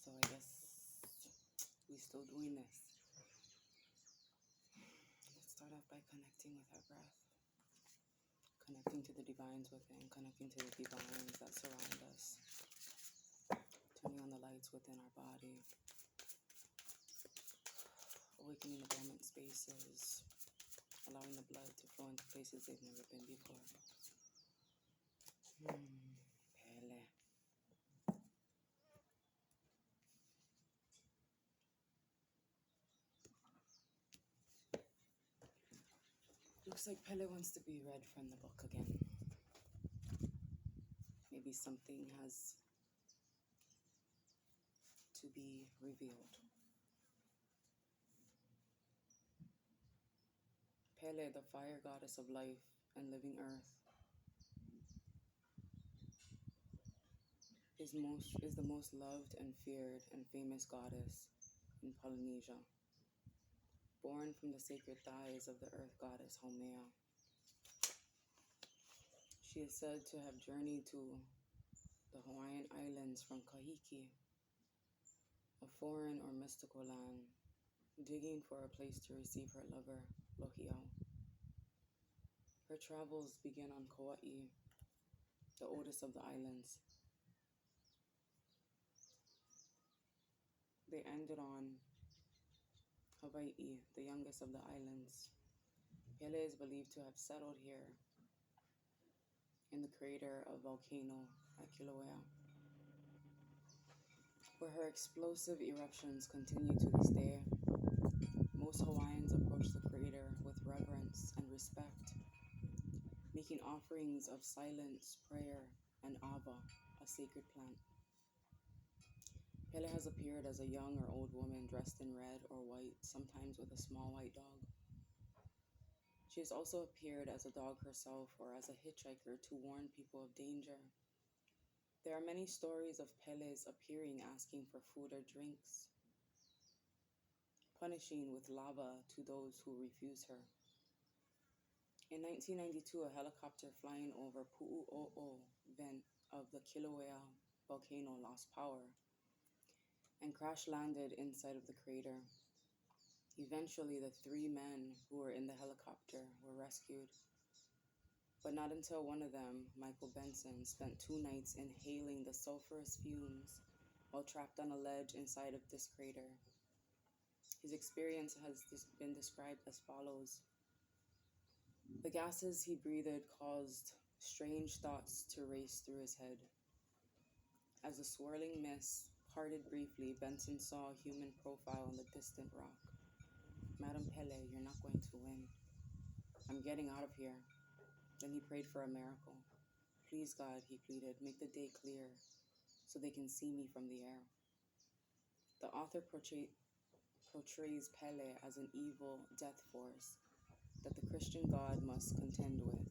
So I guess we still doing this. Let's start off by connecting with our breath. Connecting to the divines within, connecting to the divines that surround us. Turning on the lights within our body. Awakening the dormant spaces. Allowing the blood to flow into places they've never been before. Pele. Looks like Pele wants to be read from the book again. Maybe something has to be revealed. Pele, the fire goddess of life and living earth, is the most loved and feared and famous goddess in Polynesia. Born from the sacred thighs of the earth goddess Haumea. She is said to have journeyed to the Hawaiian Islands from Kahiki, a foreign or mystical land, digging for a place to receive her lover, Lohiau. Her travels began on Kauai, the oldest of the islands. They ended on Hawaii, the youngest of the islands. Pele is believed to have settled here in the crater of volcano at Kilauea, where her explosive eruptions continue to this day. Most Hawaiians approach the crater with reverence and respect, making offerings of silence, prayer, and ava, a sacred plant. Pele has appeared as a young or old woman dressed in red or white, sometimes with a small white dog. She has also appeared as a dog herself or as a hitchhiker to warn people of danger. There are many stories of Pele's appearing asking for food or drinks, punishing with lava to those who refuse her. In 1992, a helicopter flying over Pu'u'o'o vent of the Kilauea volcano lost power and crash-landed inside of the crater. Eventually, the 3 men who were in the helicopter were rescued, but not until one of them, Michael Benson, spent 2 nights inhaling the sulfurous fumes while trapped on a ledge inside of this crater. His experience has been described as follows. The gases he breathed caused strange thoughts to race through his head. As the swirling mist parted briefly, Benson saw a human profile on the distant rock. Madam Pele, you're not going to win. I'm getting out of here. Then he prayed for a miracle. Please, God, he pleaded, make the day clear so they can see me from the air. The author portrays Pele as an evil death force that the Christian God must contend with.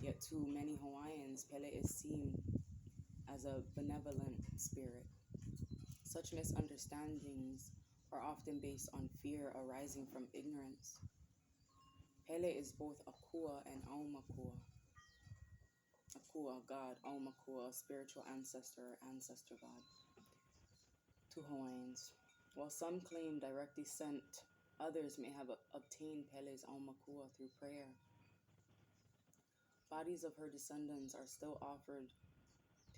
Yet to many Hawaiians, Pele is seen as a benevolent spirit. Such misunderstandings are often based on fear arising from ignorance. Pele is both Akua and Aumakua. Akua, God, Aumakua, spiritual ancestor or ancestor God to Hawaiians. While some claim direct descent, others may have obtained Pele's Aumakua through prayer. Bodies of her descendants are still offered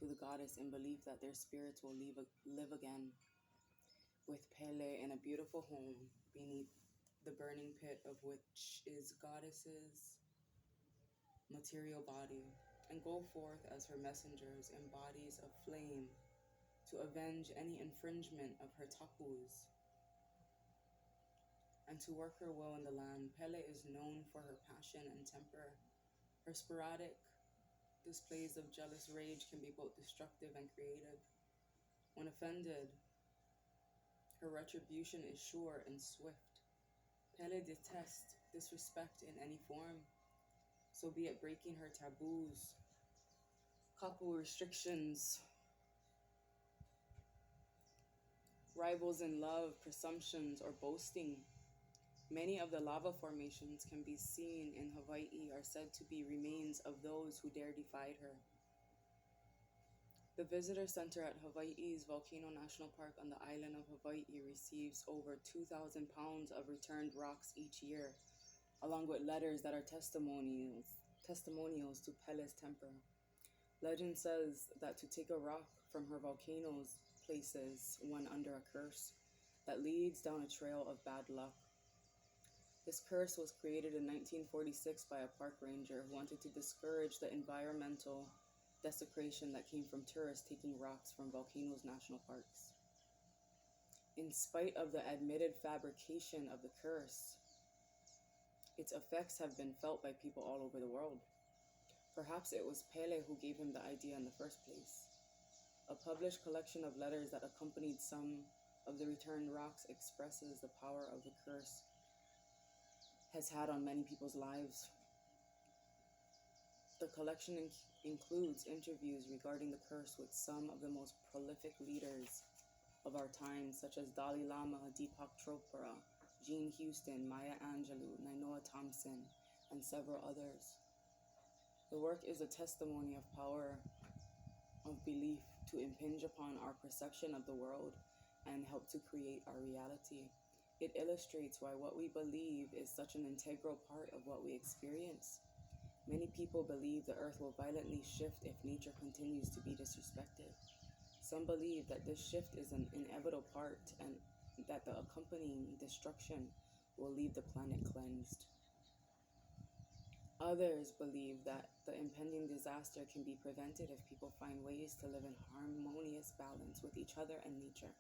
to the goddess in belief that their spirits will live again with Pele in a beautiful home beneath the burning pit of which is goddess's material body, and go forth as her messengers in bodies of flame to avenge any infringement of her tapus and to work her will in the land. Pele is known for her passion and temper. Her sporadic displays of jealous rage can be both destructive and creative. When offended, her retribution is sure and swift. Pele detests disrespect in any form, so be it breaking her taboos, kapu restrictions, rivals in love, presumptions, or boasting. Many of the lava formations can be seen in Hawaii are said to be remains of those who dare defied her. The visitor center at Hawaii's Volcano National Park on the island of Hawaii receives over 2,000 pounds of returned rocks each year, along with letters that are testimonials to Pele's temper. Legend says that to take a rock from her volcanoes places one under a curse that leads down a trail of bad luck. This curse was created in 1946 by a park ranger who wanted to discourage the environmental desecration that came from tourists taking rocks from volcanoes national parks. In spite of the admitted fabrication of the curse, its effects have been felt by people all over the world. Perhaps it was Pele who gave him the idea in the first place. A published collection of letters that accompanied some of the returned rocks expresses the power of the curse has had on many people's lives. The collection includes interviews regarding the curse with some of the most prolific leaders of our time, such as Dalai Lama, Deepak Chopra, Jean Houston, Maya Angelou, Nainoa Thompson, and several others. The work is a testimony of power of belief to impinge upon our perception of the world and help to create our reality. It illustrates why what we believe is such an integral part of what we experience. Many people believe the earth will violently shift if nature continues to be disrespected. Some believe that this shift is an inevitable part and that the accompanying destruction will leave the planet cleansed. Others believe that the impending disaster can be prevented if people find ways to live in harmonious balance with each other and nature.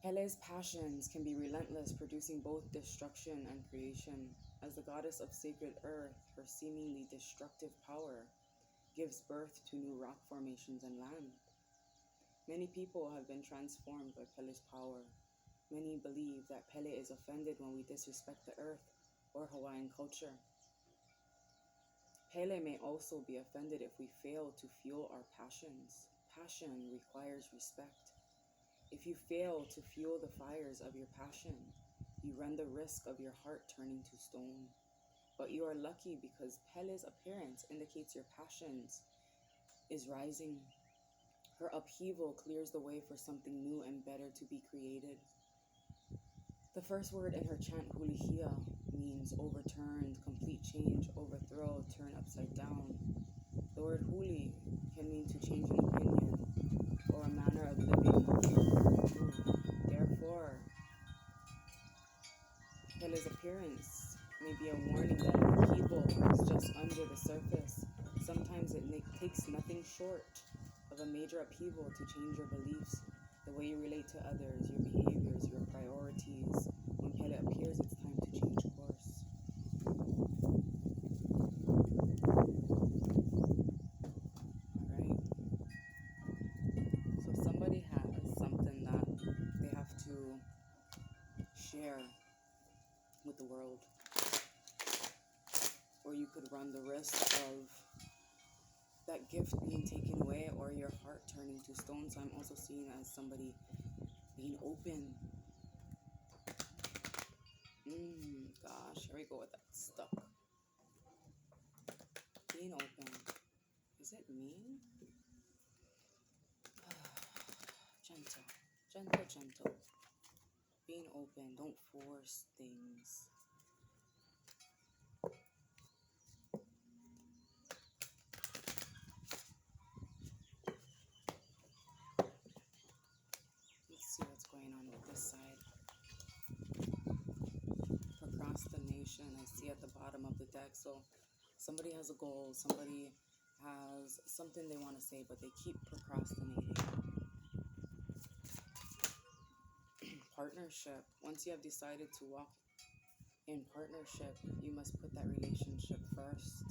Pele's passions can be relentless, producing both destruction and creation. As the goddess of sacred earth, her seemingly destructive power gives birth to new rock formations and land. Many people have been transformed by Pele's power. Many believe that Pele is offended when we disrespect the earth or Hawaiian culture. Pele may also be offended if we fail to fuel our passions. Passion requires respect. If you fail to fuel the fires of your passion, you run the risk of your heart turning to stone. But you are lucky because Pele's appearance indicates your passions is rising. Her upheaval clears the way for something new and better to be created. The first word in her chant, hulihia, means overturned, complete change, overthrow, turn upside down. The word huli can mean to change an opinion or a manner of living. Therefore, Pele's appearance may be a warning that an upheaval is just under the surface. Sometimes it takes nothing short of a major upheaval to change your beliefs, the way you relate to others, your behaviors, your priorities. When Pele appears, it's time to change course. Alright. So somebody has something that they have to share with the world. Or you could run the risk of that gift being taken away or your heart turning to stone. So I'm also seen as somebody being open. Gosh, here we go with that stuck. Being open. Is it me? Gentle. Gentle, gentle. Being open. Don't force things. Let's see what's going on with this side. Procrastination, I see at the bottom of the deck. So somebody has a goal, somebody has something they want to say, but they keep procrastinating. Partnership. Once you have decided to walk in partnership, you must put that relationship first.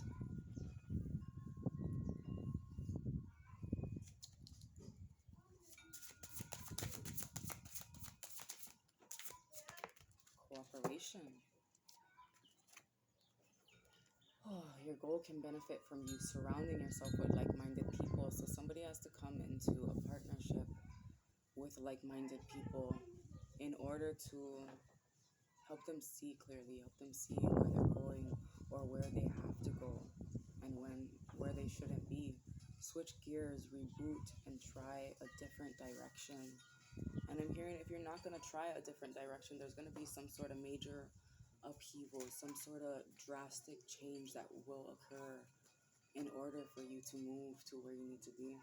Cooperation. Your goal can benefit from you surrounding yourself with like-minded people. So somebody has to come into a partnership with like-minded people in order to help them see clearly, help them see where they're going or where they have to go and where they shouldn't be. switch gears, reboot, and try a different direction. And I'm hearing if you're not going to try a different direction, there's going to be some sort of major upheaval, some sort of drastic change that will occur in order for you to move to where you need to be.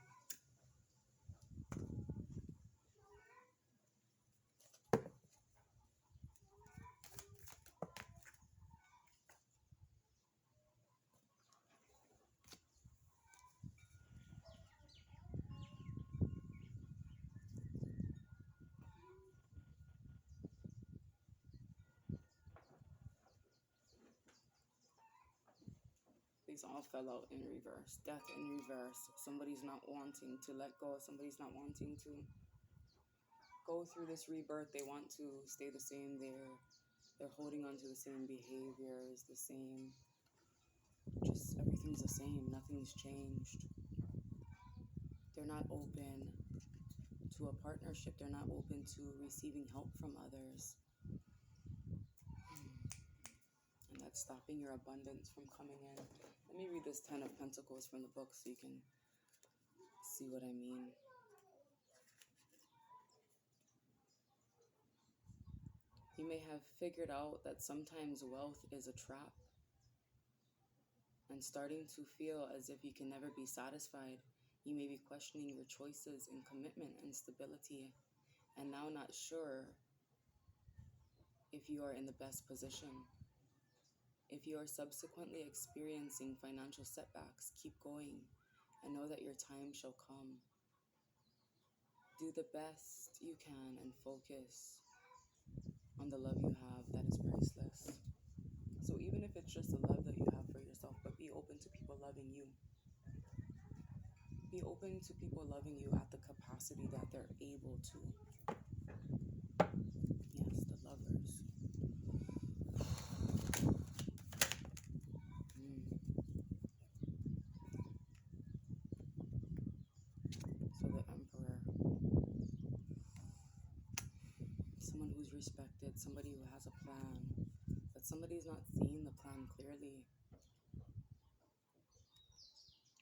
These all fell out in reverse. Death in reverse. Somebody's not wanting to let go. Somebody's not wanting to go through this rebirth. They want to stay the same. They're holding on to the same behaviors, the same, just everything's the same. Nothing's changed. They're not open to a partnership. They're not open to receiving help from others. And that's stopping your abundance from coming in. Let me read this 10 of Pentacles from the book so you can see what I mean. You may have figured out that sometimes wealth is a trap and starting to feel as if you can never be satisfied. You may be questioning your choices in commitment and stability and now not sure if you are in the best position. If you are subsequently experiencing financial setbacks, keep going and know that your time shall come. Do the best you can and focus on the love you have that is priceless. So even if it's just the love that you have for yourself, but be open to people loving you. Be open to people loving you at the capacity that they're able to. Yes, the lovers. So the Emperor. Someone who's respected, somebody who has a plan, but somebody's not seeing the plan clearly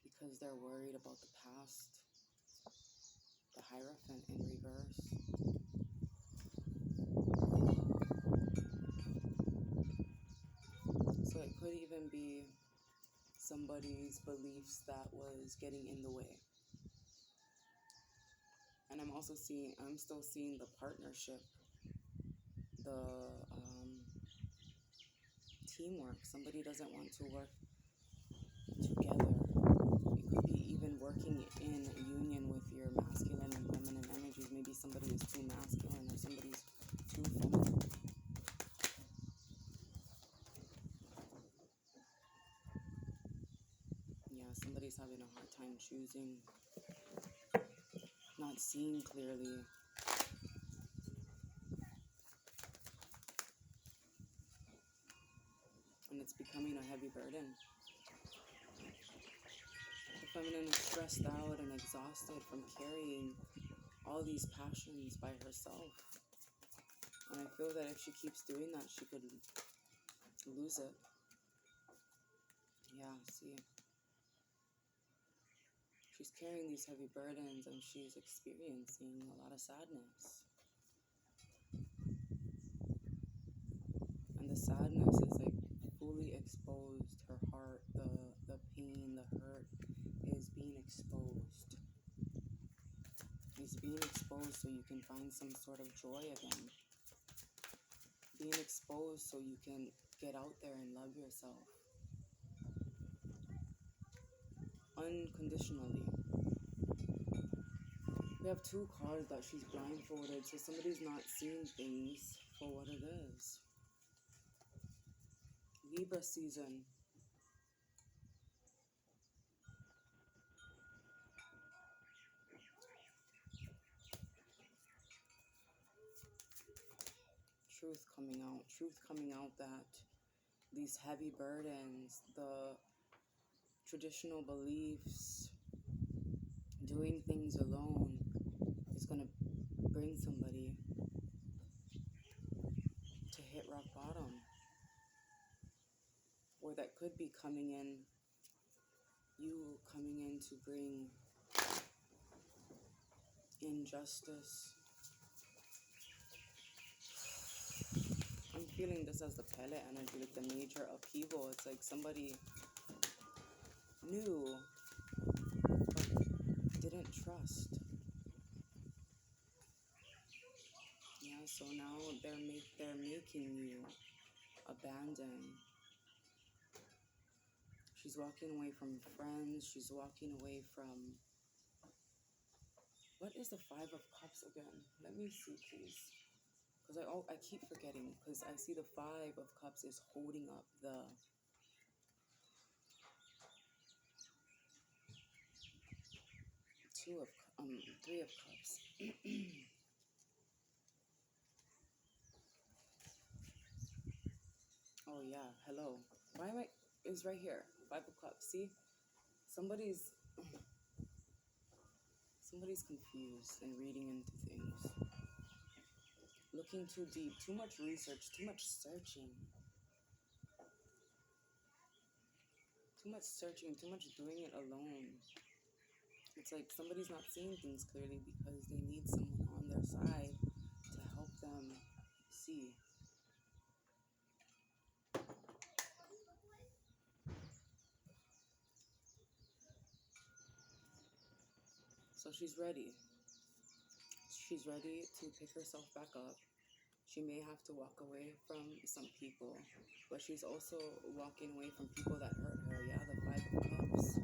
because they're worried about the past. The Hierophant in reverse. So it could even be somebody's beliefs that was getting in the way. And I'm still seeing the partnership, the teamwork. Somebody doesn't want to work together. It could be even working in union with your masculine and feminine energies. Maybe somebody is too masculine or somebody's too feminine. Yeah, somebody's having a hard time choosing, not seeing clearly. And it's becoming a heavy burden. The feminine is stressed out and exhausted from carrying all these passions by herself. And I feel that if she keeps doing that, she could lose it. Yeah, see. She's carrying these heavy burdens and she's experiencing a lot of sadness. And the sadness is like fully exposed. Her heart, the pain, the hurt is being exposed. It's being exposed so you can find some sort of joy again. Being exposed so you can get out there and love yourself. Unconditionally. We have two cards that she's blindfolded, so somebody's not seeing things for what it is. Libra season. Truth coming out that these heavy burdens, the traditional beliefs, doing things alone is going to bring somebody to hit rock bottom. Or that could be coming in you coming in to bring injustice. I'm feeling this as the pellet energy, like the major upheaval. It's like somebody knew but didn't trust. Yeah, so now they're making you abandon. She's walking away from friends. She's walking away from... What is the Five of Cups again? Let me see, please. Because I keep forgetting. Because I see the Five of Cups is holding up the... Three of Cups. Oh yeah, hello. Why am I... It's right here. Five of Cups. See? Somebody's confused and reading into things. Looking too deep, too much research, too much searching. Too much searching, too much doing it alone. It's like somebody's not seeing things clearly because they need someone on their side to help them see. So she's ready. She's ready to pick herself back up. She may have to walk away from some people, but she's also walking away from people that hurt her. Yeah, the Five of Cups.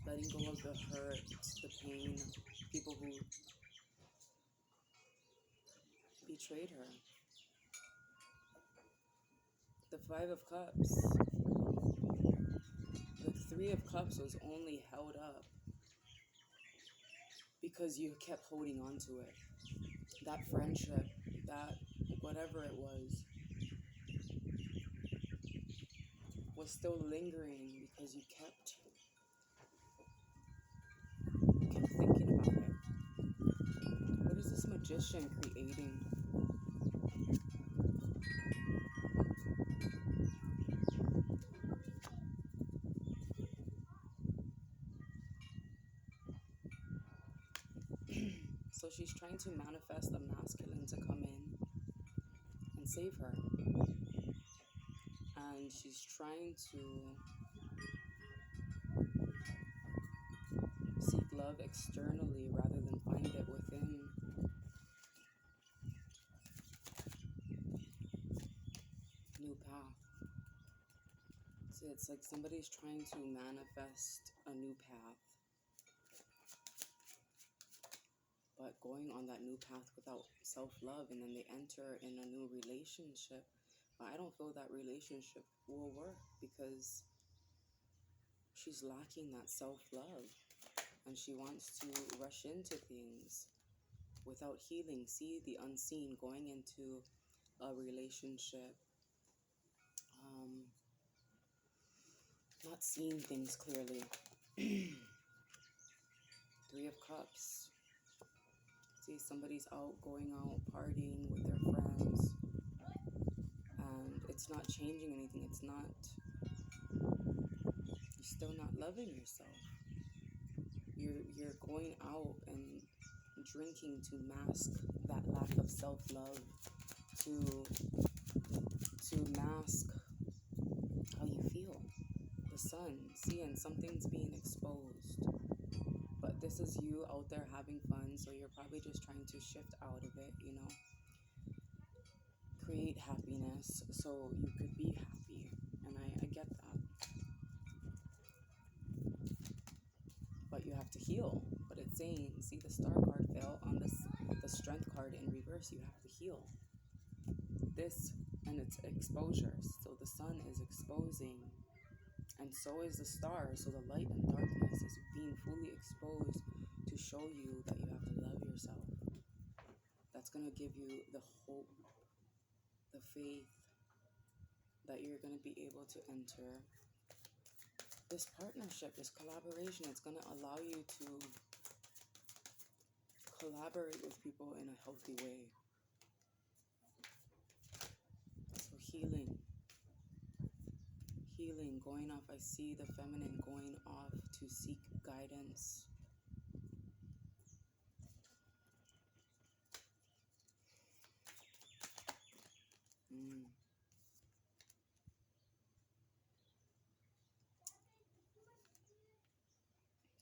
Letting go of the hurt, the pain, people who betrayed her. The Five of Cups. The Three of Cups was only held up because you kept holding on to it. That friendship, that whatever it was still lingering because you kept thinking about it. What is this magician creating? So she's trying to manifest the masculine to come in and save her. And she's trying to seek love externally rather than find it within. New path. So it's like somebody's trying to manifest a new path, but going on that new path without self-love, and then they enter in a new relationship. But I don't feel that relationship will work because she's lacking that self-love, and she wants to rush into things without healing, see the unseen, going into a relationship, not seeing things clearly. Three of Cups. See, somebody's going out, partying with their friends, and it's not changing anything. You're still not loving yourself. You're going out and drinking to mask that lack of self-love, to mask how you feel. The sun, see, and something's being exposed. But this is you out there having fun, so you're probably just trying to shift out of it, create happiness so you could be happy. And I get that. But you have to heal. But it's saying, see, the star card fell on the strength card in reverse. You have to heal. This, and it's exposures. So the sun is exposing, and so is the star. So the light and darkness is being fully exposed to show you that you have to love yourself. That's going to give you the hope, the faith that you're going to be able to enter this partnership, this collaboration. It's going to allow you to collaborate with people in a healthy way. So healing healing, going off. I see the feminine going off to seek guidance.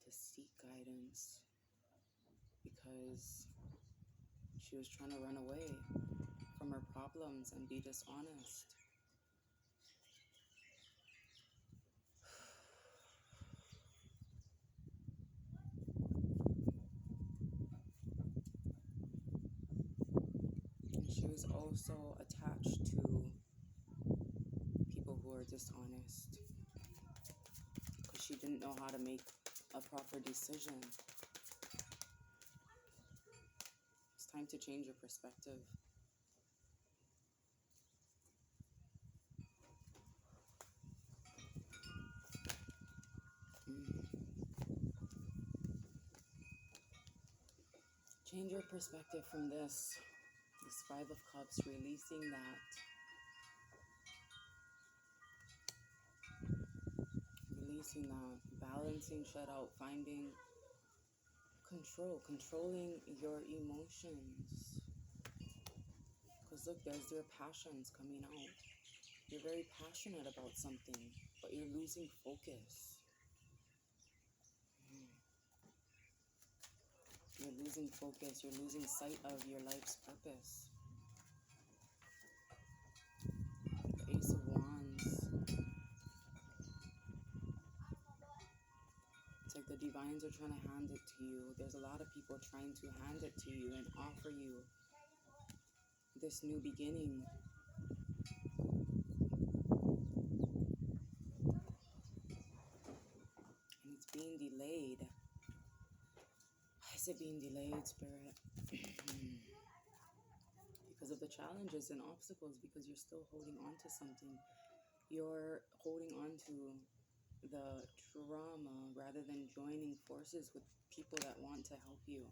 To seek guidance because she was trying to run away from her problems and be dishonest. And she was also attached to people who are dishonest because she didn't know how to make a proper decision. It's time to change your perspective. Change your perspective from this Five of Cups, releasing that. Releasing that, balancing, shut out, finding controlling your emotions. Because look, there's your passions coming out. You're very passionate about something, but you're losing focus. You're losing focus. You're losing sight of your life's purpose. The Ace of Wands. It's like the divines are trying to hand it to you. There's a lot of people trying to hand it to you and offer you this new beginning. And it's being delayed. Why is it being delayed, Spirit? Because of the challenges and obstacles, because you're still holding on to something. You're holding on to the trauma rather than joining forces with people that want to help you.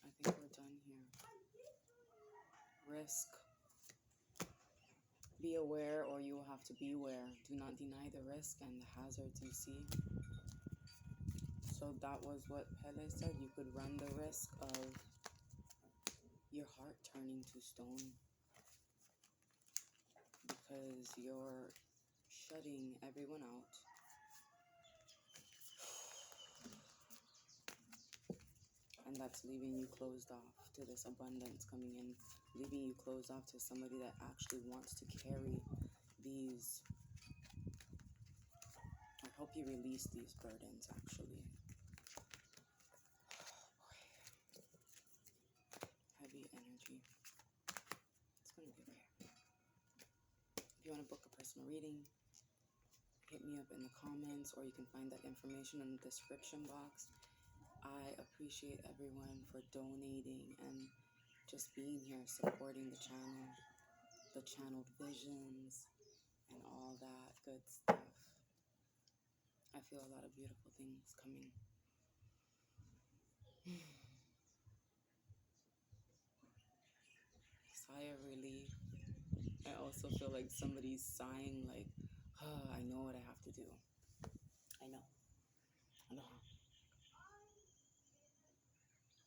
I think we're done here. Risk. Be aware or you will have to beware. Do not deny the risk and the hazards you see. So that was what Pele said. You could run the risk of your heart turning to stone because you're shutting everyone out. And that's leaving you closed off to this abundance coming in, leaving you closed off to somebody that actually wants to carry these. I hope you release these burdens, actually. Oh boy. Heavy energy. It's going to be okay. If you want to book a personal reading, hit me up in the comments, or you can find that information in the description box. I appreciate everyone for donating and just being here, supporting the channeled visions, and all that good stuff. I feel a lot of beautiful things coming. Sigh of relief. I also feel like somebody's sighing like, oh, I know what I have to do. I know.